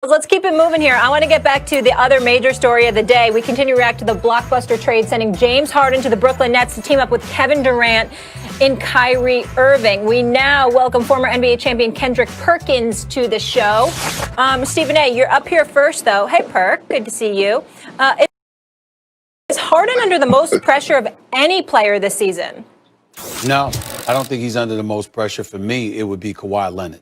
Let's keep it moving here. I want to get back to the other major story of the day. We continue to react to the blockbuster trade sending James Harden to the Brooklyn Nets to team up with Kevin Durant and Kyrie Irving. We now welcome former NBA champion Kendrick Perkins to the show. Stephen A., you're up here first, though. Hey, Perk. Good to see you. Is Harden under the most pressure of any player this season? No, I don't think he's under the most pressure. For me, it would be Kawhi Leonard.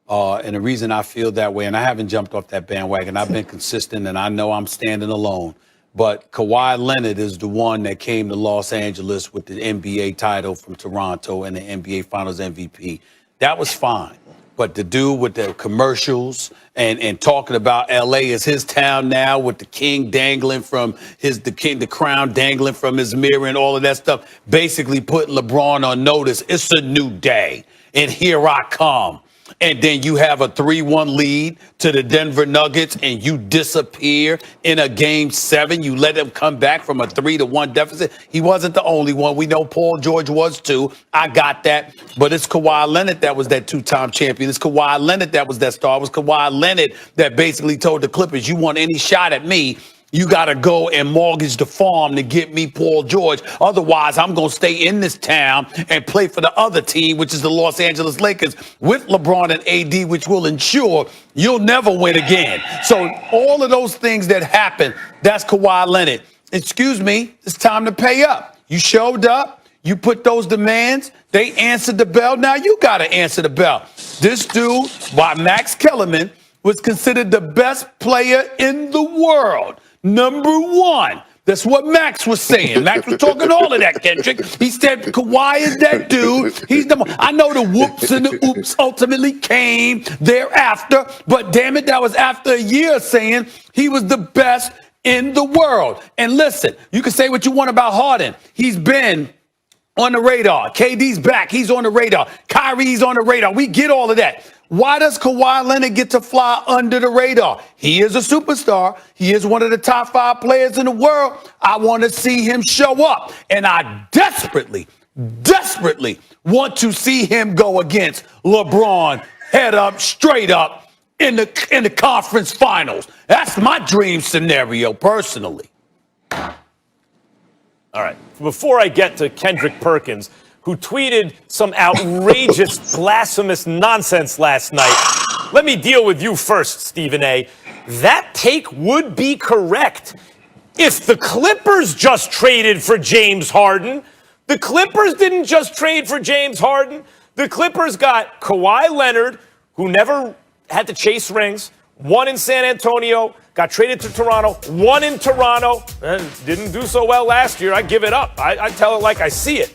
And the reason I feel that way, and I haven't jumped off that bandwagon, I've been consistent, and I know I'm standing alone. But Kawhi Leonard is the one that came to Los Angeles with the NBA title from Toronto and the NBA Finals MVP. That was fine. But the dude with the commercials and talking about LA is his town now, with the king dangling from the crown dangling from his mirror and all of that stuff, basically putting LeBron on notice. It's a new day, and here I come. And then you have a 3-1 lead to the Denver Nuggets, and you disappear in a Game 7. You let them come back from a 3-1 deficit. He wasn't the only one. We know Paul George was too. I got that. But it's Kawhi Leonard that was that two-time champion. It's Kawhi Leonard that was that star. It was Kawhi Leonard that basically told the Clippers, you want any shot at me, you got to go and mortgage the farm to get me Paul George. Otherwise, I'm going to stay in this town and play for the other team, which is the Los Angeles Lakers, with LeBron and AD, which will ensure you'll never win again. So all of those things that happen, that's Kawhi Leonard. Excuse me, it's time to pay up. You showed up. You put those demands. They answered the bell. Now you got to answer the bell. This dude, by Max Kellerman, was considered the best player in the world. Number one. That's what Max was saying. Max was talking all of that, Kendrick. He said, Kawhi is that dude. He's the one. I know the whoops and the oops ultimately came thereafter, but damn it, that was after a year saying he was the best in the world. And listen, you can say what you want about Harden. He's been on the radar. KD's back. He's on the radar. Kyrie's on the radar. We get all of that. Why does Kawhi Leonard get to fly under the radar? He is a superstar. He is one of the top 5 players in the world. I want to see him show up. And I desperately want to see him go against LeBron head up, straight up in the conference finals. That's my dream scenario, personally. All right. Before I get to Kendrick Perkins, who tweeted some outrageous, blasphemous nonsense last night, let me deal with you first, Stephen A. That take would be correct if the Clippers just traded for James Harden. The Clippers didn't just trade for James Harden. The Clippers got Kawhi Leonard, who never had to chase rings, one in San Antonio, got traded to Toronto, one in Toronto, and didn't do so well last year. I give it up. I tell it like I see it.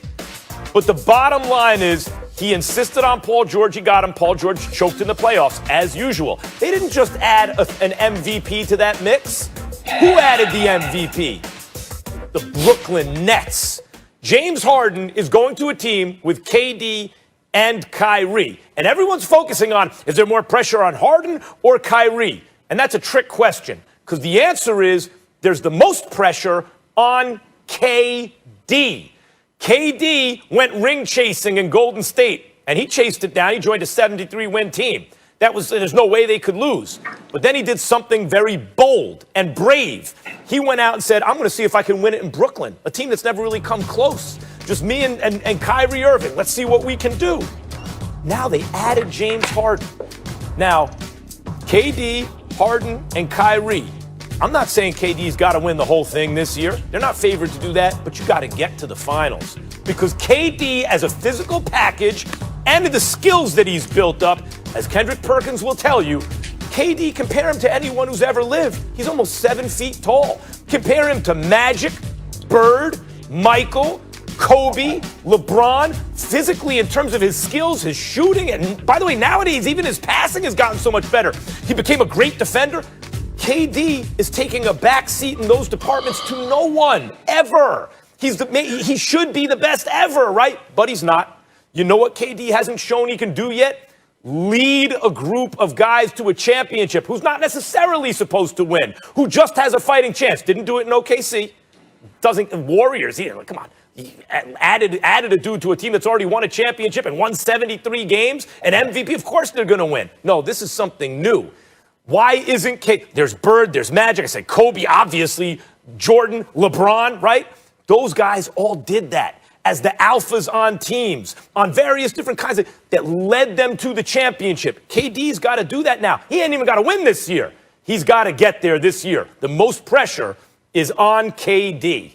But the bottom line is he insisted on Paul George. He got him. Paul George choked in the playoffs, as usual. They didn't just add an MVP to that mix. Who added the MVP? The Brooklyn Nets. James Harden is going to a team with KD and Kyrie. And everyone's focusing on, is there more pressure on Harden or Kyrie? And that's a trick question, because the answer is there's the most pressure on KD. KD went ring chasing in Golden State, and he chased it down. He joined a 73-win team. There's no way they could lose. But then he did something very bold and brave. He went out and said, I'm going to see if I can win it in Brooklyn, a team that's never really come close. Just me and Kyrie Irving. Let's see what we can do. Now they added James Harden. Now, KD, Harden, and Kyrie. I'm not saying KD's got to win the whole thing this year. They're not favored to do that, but you got to get to the finals. Because KD, as a physical package and the skills that he's built up, as Kendrick Perkins will tell you, KD, compare him to anyone who's ever lived. He's almost 7 feet tall. Compare him to Magic, Bird, Michael, Kobe, LeBron, physically in terms of his skills, his shooting. And by the way, nowadays, even his passing has gotten so much better. He became a great defender. KD is taking a back seat in those departments to no one, ever. He should be the best ever, right? But he's not. You know what KD hasn't shown he can do yet? Lead a group of guys to a championship who's not necessarily supposed to win, who just has a fighting chance. Didn't do it in OKC. Warriors, come on. He added a dude to a team that's already won a championship and won 73 games, an MVP. Of course they're going to win. No, this is something new. Why isn't there's Bird, there's Magic, I said Kobe, obviously, Jordan, LeBron, right? Those guys all did that as the alphas on teams, on various different kinds that led them to the championship. KD's got to do that now. He ain't even got to win this year. He's got to get there this year. The most pressure is on KD.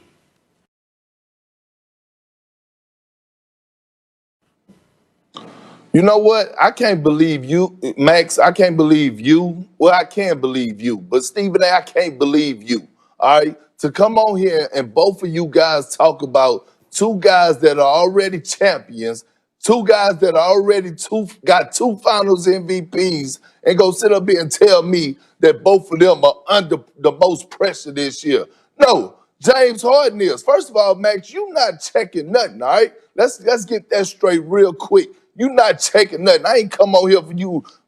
You know what? I can't believe you, Max. I can't believe you. Well, I can believe you, but Stephen A., I can't believe you. All right? To come on here and both of you guys talk about two guys that are already champions, two guys that are already got two finals MVPs, and go sit up here and tell me that both of them are under the most pressure this year. No, James Harden is. First of all, Max, you not checking nothing, all right? Let's get that straight real quick. You not checking nothing. I ain't come on here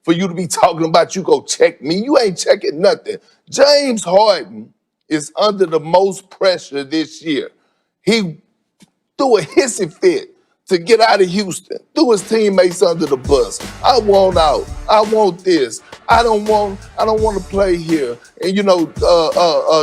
for you to be talking about you go check me. You ain't checking nothing. James Harden is under the most pressure this year. He threw a hissy fit to get out of Houston, threw his teammates under the bus. I want out. I want this. I don't want to play here. And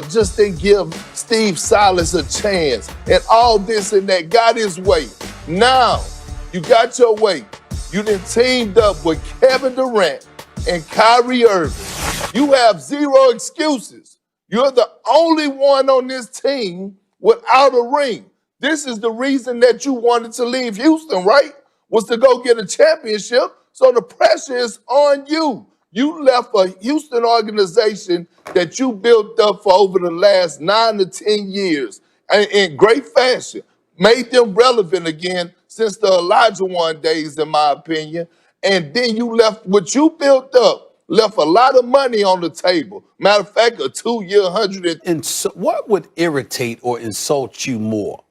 just didn't give Steve Silas a chance. And all this and that got his way. Now, you got your way. You done teamed up with Kevin Durant and Kyrie Irving. You have zero excuses. You're the only one on this team without a ring. This is the reason that you wanted to leave Houston, right? Was to go get a championship. So the pressure is on you. You left a Houston organization that you built up for over the last 9 to 10 years in great fashion. Made them relevant again since the Olajuwon days, in my opinion. And then you left what you built up, left a lot of money on the table. Matter of fact, a 2-year, 100. And so what would irritate or insult you more?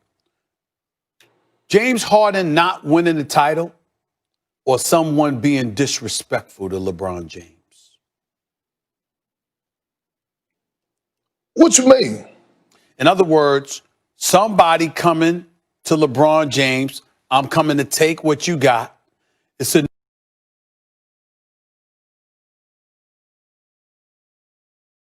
James Harden not winning the title or someone being disrespectful to LeBron James? What you mean? In other words, somebody coming to LeBron James, I'm coming to take what you got. It's a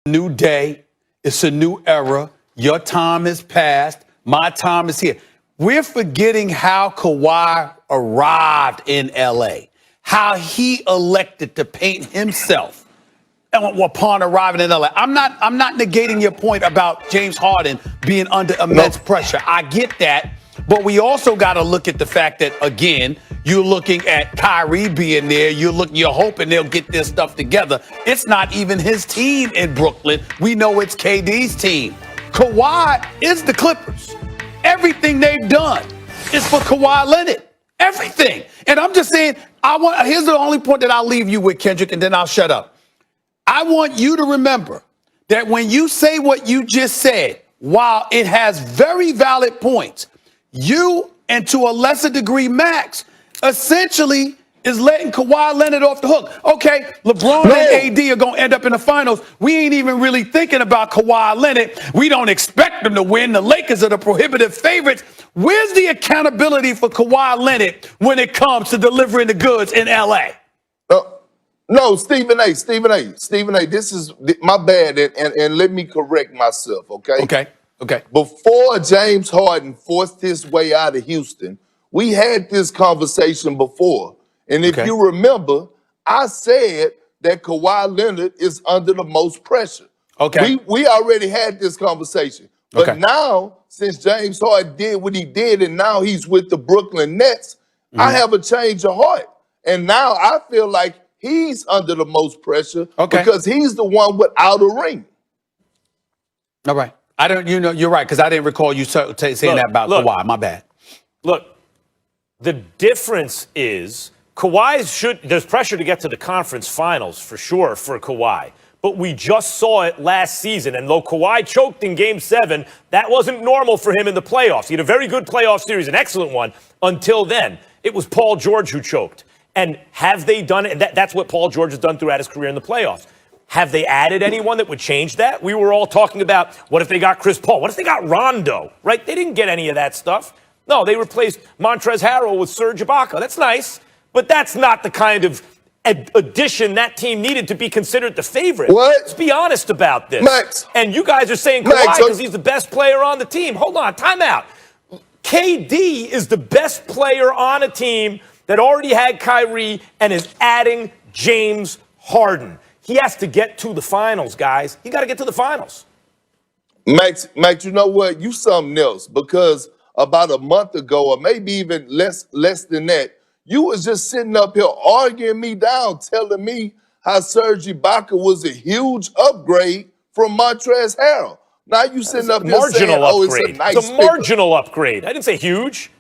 new day. It's a new era. Your time has passed. My time is here. We're forgetting how Kawhi arrived in L.A., how he elected to paint himself upon arriving in L.A. I'm not negating your point about James Harden being under immense pressure. I get that. But we also got to look at the fact that, again, you're looking at Kyrie being there. You're hoping they'll get their stuff together. It's not even his team in Brooklyn. We know it's KD's team. Kawhi is the Clippers. Everything they've done is for Kawhi Leonard. Everything. And I'm just saying, here's the only point that I'll leave you with, Kendrick, and then I'll shut up. I want you to remember that when you say what you just said, while it has very valid points, you, and to a lesser degree, Max, essentially is letting Kawhi Leonard off the hook. Okay, LeBron and AD are going to end up in the finals. We ain't even really thinking about Kawhi Leonard. We don't expect them to win. The Lakers are the prohibitive favorites. Where's the accountability for Kawhi Leonard when it comes to delivering the goods in L.A.? No, Stephen A., this is my bad, and let me correct myself, okay? Okay. Before James Harden forced his way out of Houston, we had this conversation before. And if you remember, I said that Kawhi Leonard is under the most pressure. Okay. We already had this conversation. But now, since James Harden did what he did, and now he's with the Brooklyn Nets, I have a change of heart. And now I feel like he's under the most pressure because he's the one without a ring. All right. You're right, because I didn't recall you saying that about Kawhi. My bad. Look, the difference is there's pressure to get to the conference finals for sure for Kawhi. But we just saw it last season. And though Kawhi choked in Game 7, that wasn't normal for him in the playoffs. He had a very good playoff series, an excellent one, until then. It was Paul George who choked. And have they done it? That's what Paul George has done throughout his career in the playoffs. Have they added anyone that would change that? We were all talking about, what if they got Chris Paul? What if they got Rondo, right? They didn't get any of that stuff. No, they replaced Montrezl Harrell with Serge Ibaka. That's nice, but that's not the kind of addition that team needed to be considered the favorite. What? Let's be honest about this. Max. And you guys are saying Max, Kawhi because he's the best player on the team. Hold on, time out. KD is the best player on a team that already had Kyrie and is adding James Harden. He has to get to the finals, guys. He got to get to the finals. Max, you know what? You something else, because about a month ago, or maybe even less than that, you was just sitting up here arguing me down, telling me how Serge Ibaka was a huge upgrade from Montrezl Harrell. Now you sitting up here saying, "Oh, it's a nice It's a marginal upgrade." I didn't say huge.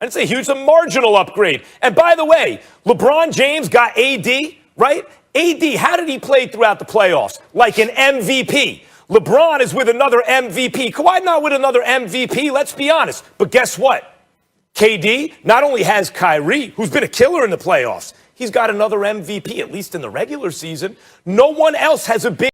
A marginal upgrade. And by the way, LeBron James got AD, right? AD, how did he play throughout the playoffs? Like an MVP. LeBron is with another MVP. Kawhi not with another MVP, let's be honest. But guess what? KD not only has Kyrie, who's been a killer in the playoffs, he's got another MVP, at least in the regular season. No one else has a big